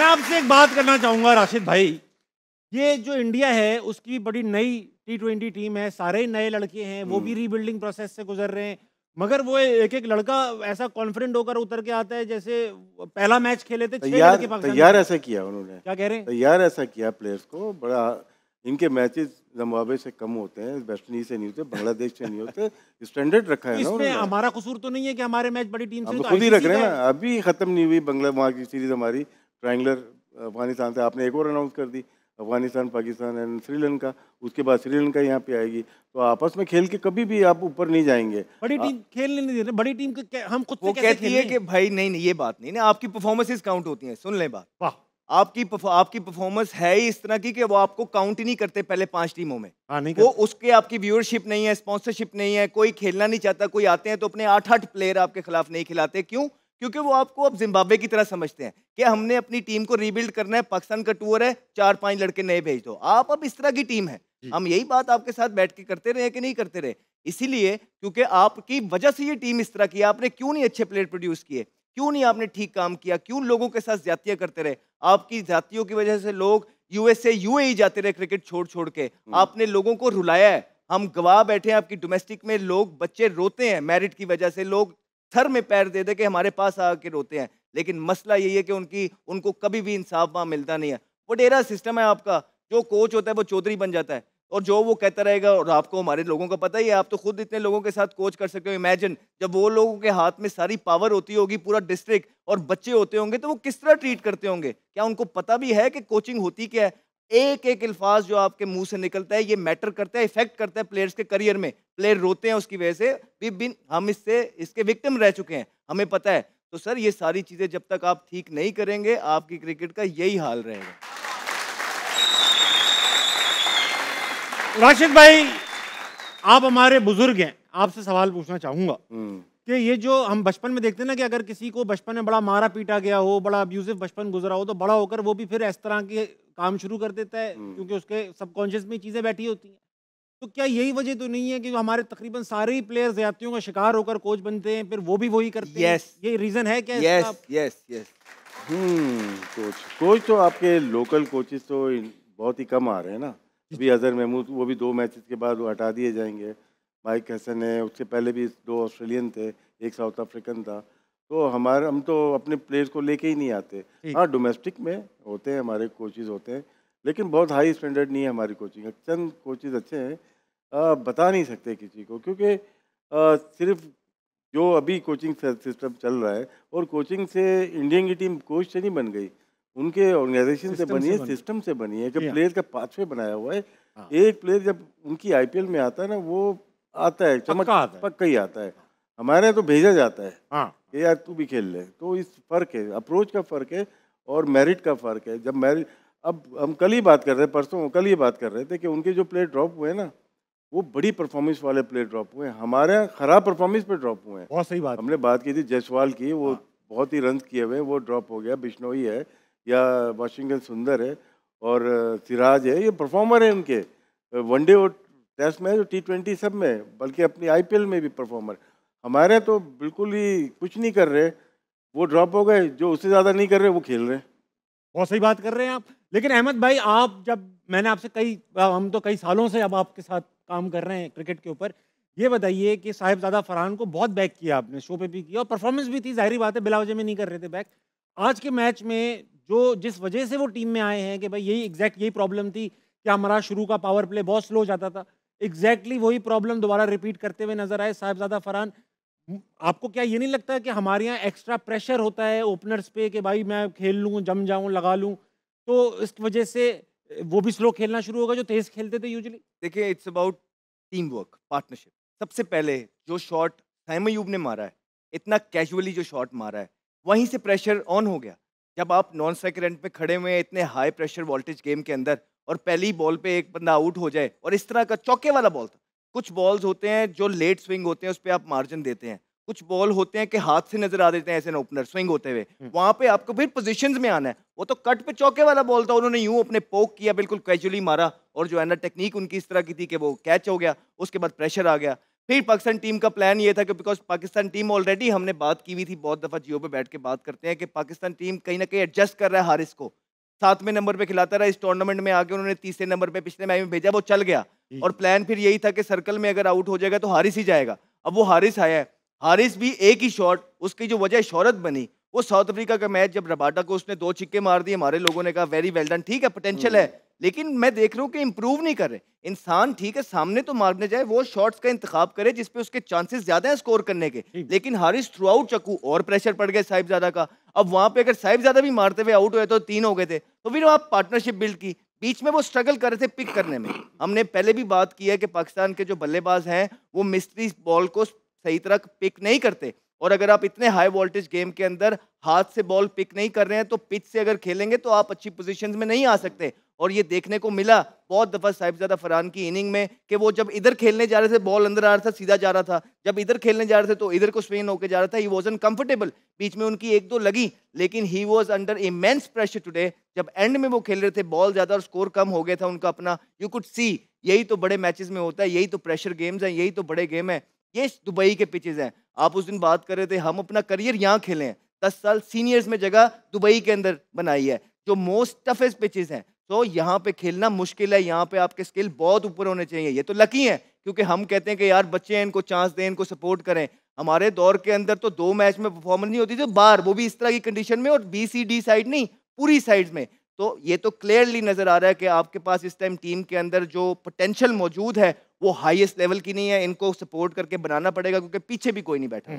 मैं आपसे एक बात करना चाहूंगा राशिद भाई, ये जो इंडिया है उसकी बड़ी नई T20 टीम है, सारे नए लड़के हैं, वो भी रीबिल्डिंग प्रोसेस से गुजर रहे हैं, मगर वो एक एक लड़का ऐसा कॉन्फिडेंट होकर उतर के आता है जैसे पहला मैच खेले थे 6 लड़के पाकिस्तान। तैयार ऐसा किया उन्होंने, क्या कह रहे हैं, तैयार ऐसा किया प्लेयर्स को। बड़ा इनके मैचेस जिम्बाब्वे से कम होते हैं, वेस्ट इंडीज से नहीं होते, बांग्लादेश से नहीं होते, स्टैंडर्ड रखा है ना इसमें उन्होंने। हमारा कसूर तो नहीं है कि हमारे मैच बड़ी टीम से, हम तो खुद ही रख रहे हैं ICC ना, अभी खत्म नहीं हुई बंगला वहाँ की सीरीज हमारी ट्रायंगुलर अफगानिस्तान से, आपने एक और अनाउंस कर दी, अफगानिस्तान पाकिस्तान एंड श्रीलंका, उसके बाद श्रीलंका यहाँ पे आएगी, तो आपस में खेल के कभी भी आप ऊपर नहीं जाएंगे। बड़ी टीम खेलने नहीं दे रहे, बड़ी टीम के हम खुद वो से कैसे कहती है कि भाई नहीं नहीं ये बात नहीं ना, आपकी परफॉर्मेंसेस काउंट होती हैं। सुन लें बात, वाह, आपकी परफॉर्मेंस है ही इस तरह की कि वो आपको काउंट ही नहीं करते पहले 5 टीमों में। नहीं वो उसके आपकी व्यूअरशिप नहीं है, स्पॉन्सरशिप नहीं है, कोई खेलना नहीं चाहता, कोई आते हैं तो अपने 8-8 प्लेयर आपके खिलाफ नहीं खिलाते। क्यों? क्योंकि वो आपको अब जिम्बाब्वे की तरह समझते हैं कि हमने अपनी टीम को रीबिल्ड करना है, पाकिस्तान का टूर है, 4-5 लड़के नए भेज दो। आप अब इस तरह की टीम है, हम यही बात आपके साथ बैठ के करते रहे कि नहीं करते रहे, इसीलिए क्योंकि आपकी वजह से ये टीम इस तरह की। आपने क्यों नहीं अच्छे प्लेयर प्रोड्यूस किए, क्यों नहीं आपने ठीक काम किया, क्यों लोगों के साथ ज्यादतियां करते रहे? आपकी ज्यादतियों की वजह से लोग USA UAE जाते रहे क्रिकेट छोड़ छोड़ के, आपने लोगों को रुलाया है। हम गवाह बैठे हैं, आपकी डोमेस्टिक में लोग बच्चे रोते हैं मेरिट की वजह से, लोग सर में पैर दे दे के हमारे पास आके रोते हैं, लेकिन मसला यही है कि उनको कभी भी इंसाफ वहाँ मिलता नहीं है। वडेरा सिस्टम है आपका, जो कोच होता है वो चौधरी बन जाता है और जो वो कहता रहेगा, और आपको हमारे लोगों का पता ही है, आप तो खुद इतने लोगों के साथ कोच कर सकते हो। इमेजिन जब वो लोगों के हाथ में सारी पावर होती होगी, पूरा डिस्ट्रिक्ट और बच्चे होते होंगे, तो वो किस तरह ट्रीट करते होंगे? क्या उनको पता भी है कि कोचिंग होती क्या है? एक एक अल्फाज जो आपके मुंह से निकलता है ये मैटर करता है, इफेक्ट करता है प्लेयर्स के करियर में। प्लेयर रोते हैं उसकी वजह से, हम इसके विक्टिम रह चुके हैं, हमें पता है। तो सर ये सारी चीजें जब तक आप ठीक नहीं करेंगे, आपकी क्रिकेट का यही हाल रहेगा। राशिद भाई, आप हमारे बुजुर्ग हैं, आपसे सवाल पूछना चाहूंगा कि ये जो हम बचपन में देखते हैं ना कि अगर किसी को बचपन में बड़ा मारा पीटा गया हो, बड़ा अब्यूजिव बचपन गुजरा हो, तो बड़ा होकर वो भी फिर इस तरह के काम शुरू कर देता है, क्योंकि उसके सबकॉन्शियस में चीजें बैठी होती हैं। तो क्या यही वजह तो नहीं है कि हमारे तकरीबन सारे ही प्लेयर ज्यादतियों का शिकार होकर कोच बनते हैं, फिर वो भी वही करते हैं? ये रीजन है क्या इसका? यस कोच तो आपके लोकल कोचेस तो बहुत ही कम आ रहे हैं ना। अभी अजहर महमूद, वो भी 2 मैचेस के बाद वो हटा दिए जाएंगे। माइक हसन है, उससे पहले भी 2 ऑस्ट्रेलियन थे, एक साउथ अफ्रीकन था। तो हम तो अपने प्लेयर्स को लेके ही नहीं आते। हाँ, डोमेस्टिक में होते हैं हमारे कोचेस होते हैं, लेकिन बहुत हाई स्टैंडर्ड नहीं है हमारी कोचिंग। चंद कोचेस अच्छे हैं, बता नहीं सकते किसी को, क्योंकि सिर्फ जो अभी कोचिंग सिस्टम चल रहा है, और कोचिंग से इंडियन की टीम कोच से नहीं बन गई, उनके ऑर्गेनाइजेशन से बनी है, सिस्टम से बनी है, कि प्लेयर का पाथवे बनाया हुआ है। एक प्लेयर जब उनकी IPL में आता है ना, वो आता है पक्का ही आता है। हमारे यहाँ तो भेजा जाता है कि यार तू भी खेल ले। तो इस फर्क है, अप्रोच का फर्क है और मेरिट का फर्क है। जब मेरिट, अब हम कल ही बात कर रहे थे, परसों कल ही बात कर रहे थे कि उनके जो प्लेयर ड्रॉप हुए ना, वो बड़ी परफॉर्मेंस वाले प्लेयर ड्रॉप हुए हैं, हमारे यहाँ खराब परफॉर्मेंस पे ड्रॉप हुए हैं। बहुत सही बात, हमने बात की थी जायसवाल की, वो बहुत ही रन किए हुए, वो ड्रॉप हो गया। बिश्नोई है या वाशिंगटन सुंदर है और सिराज है, ये परफॉर्मर है उनके, वनडे और टेस्ट मैच और T20 सब में, बल्कि अपनी IPL में भी परफॉर्मर। हमारे तो बिल्कुल ही कुछ नहीं कर रहे, वो ड्रॉप हो गए, जो उससे ज़्यादा नहीं कर रहे वो खेल रहे हैं। बहुत सही बात कर रहे हैं आप। लेकिन अहमद भाई, आप जब मैंने आपसे हम तो कई सालों से अब आपके साथ काम कर रहे हैं क्रिकेट के ऊपर, ये बताइए कि साहिबजादा फरहान को बहुत बैक किया आपने, शो पे भी किया और परफॉर्मेंस भी थी, जाहिर बात है बिला वजह में नहीं कर रहे थे बैक। आज के मैच में जिस वजह से वो टीम में आए हैं कि भाई यही प्रॉब्लम थी कि हमारा शुरू का पावर प्ले बहुत स्लो जाता था, एग्जैक्टली वही प्रॉब्लम दोबारा रिपीट करते हुए नजर आए साहिबजादा फरहान। आपको क्या ये नहीं लगता है कि हमारे यहाँ एक्स्ट्रा प्रेशर होता है ओपनर्स पे कि भाई मैं खेल लूँ, जम जाऊँ, लगा लूँ, तो इस वजह से वो भी स्लो खेलना शुरू होगा जो तेज खेलते थे यूजुअली? देखिए, it's about team work, partnership. सबसे पहले जो शॉट साइम अयूब ने मारा है, इतना कैजुअली जो शॉट मारा है, वहीं से प्रेशर ऑन हो गया। जब आप नॉन स्ट्राइकर एंड पे खड़े हुए हैं इतने हाई प्रेशर वोल्टेज गेम के अंदर, और पहली बॉल पे एक बंदा आउट हो जाए, और इस तरह का चौके वाला बॉल था। कुछ बॉल्स होते हैं जो लेट स्विंग होते हैं, उस पर आप मार्जिन देते हैं। कुछ बॉल होते हैं कि हाथ से नजर आ देते हैं ऐसे ना ओपनर स्विंग होते हुए, वहां पे आपको फिर पोजीशंस में आना है। वो तो कट पे चौके वाला बॉल था, उन्होंने यूं अपने पोक किया, बिल्कुल कैजुअली मारा, और जो है ना टेक्निक उनकी इस तरह की थी कि वो कैच हो गया, उसके बाद प्रेशर आ गया। फिर पाकिस्तान टीम का प्लान ये था कि बिकॉज पाकिस्तान टीम ऑलरेडी, हमने बात की हुई थी, बहुत दफ़ा जियो पे बैठ के बात करते हैं कि पाकिस्तान टीम कहीं ना कहीं एडजस्ट कर रहा है हारिस को, 7वें नंबर पे खिलाता रहा। इस टूर्नामेंट में आके उन्होंने 30वें नंबर पे पिछले मैच में भेजा, वो चल गया। और प्लान फिर यही था कि सर्कल में अगर आउट हो जाएगा तो हारिस ही जाएगा। अब वो हारिस आया है, हारिस भी एक ही शॉट, उसकी जो वजह शोहरत बनी वो साउथ अफ्रीका का मैच जब रबाडा को उसने 2 छिक्के मार दिए, हमारे लोगों ने कहा वेरी वेल डन, ठीक है पोटेंशियल है, लेकिन मैं देख रहा हूँ कि इंप्रूव नहीं कर रहे। इंसान ठीक है सामने तो मारने जाए, वो शॉट्स का इंतखाब करे जिसपे उसके चांसेस ज्यादा हैं स्कोर करने के, लेकिन हारिस थ्रू आउट चक्कू और प्रेशर पड़ गया साहिबजादा का। अब वहां पे अगर साहिबजादा भी मारते हुए आउट हुए तो 3 हो गए थे, तो फिर आप पार्टनरशिप बिल्ड की, बीच में वो स्ट्रगल कर रहे थे पिक करने में। हमने पहले भी बात की है कि पाकिस्तान के जो बल्लेबाज हैं वो मिस्ट्री बॉल को सही तरह पिक नहीं करते, और अगर आप इतने हाई वोल्टेज गेम के अंदर हाथ से बॉल पिक नहीं कर रहे हैं तो पिच से अगर खेलेंगे तो आप अच्छी पोजीशंस में नहीं आ सकते। और ये देखने को मिला बहुत दफा साहिबजादा फरहान की इनिंग में कि वो जब इधर खेलने जा रहे थे बॉल अंदर आ रहा था सीधा जा रहा था, जब इधर खेलने जा रहे थे तो इधर को स्विंग होकर जा रहा था। ही वॉजन कंफर्टेबल, बीच में उनकी 1-2 लगी, लेकिन he was under immense pressure today. जब एंड में वो खेल रहे थे बॉल ज्यादा और स्कोर कम हो गया था उनका अपना, यू कुड सी यही तो बड़े मैचेस में होता है, यही तो प्रेशर गेम्स हैं, यही तो बड़े गेम है। ये दुबई के पिचेस हैं। आप उस दिन बात कर रहे थे हम अपना करियर यहाँ खेले हैं, 10 साल सीनियर्स में जगह दुबई के अंदर बनाई है, जो मोस्ट टफेस्ट पिचेस हैं। तो यहाँ पे खेलना मुश्किल है, यहाँ पे आपके स्किल बहुत ऊपर होने चाहिए। ये तो लकी है क्योंकि हम कहते हैं कि यार बच्चे हैं, इनको चांस दें, इनको सपोर्ट करें। हमारे दौर के अंदर तो 2 मैच में परफॉर्मेंस नहीं होती थी बाहर, वो भी इस तरह की कंडीशन में, और BCD साइड नहीं पूरी साइड में। तो ये तो क्लियरली नजर आ रहा है कि आपके पास इस टाइम टीम के अंदर जो पोटेंशियल मौजूद है वो हाईएस्ट लेवल की नहीं है। इनको सपोर्ट करके बनाना पड़ेगा क्योंकि पीछे भी कोई नहीं बैठा।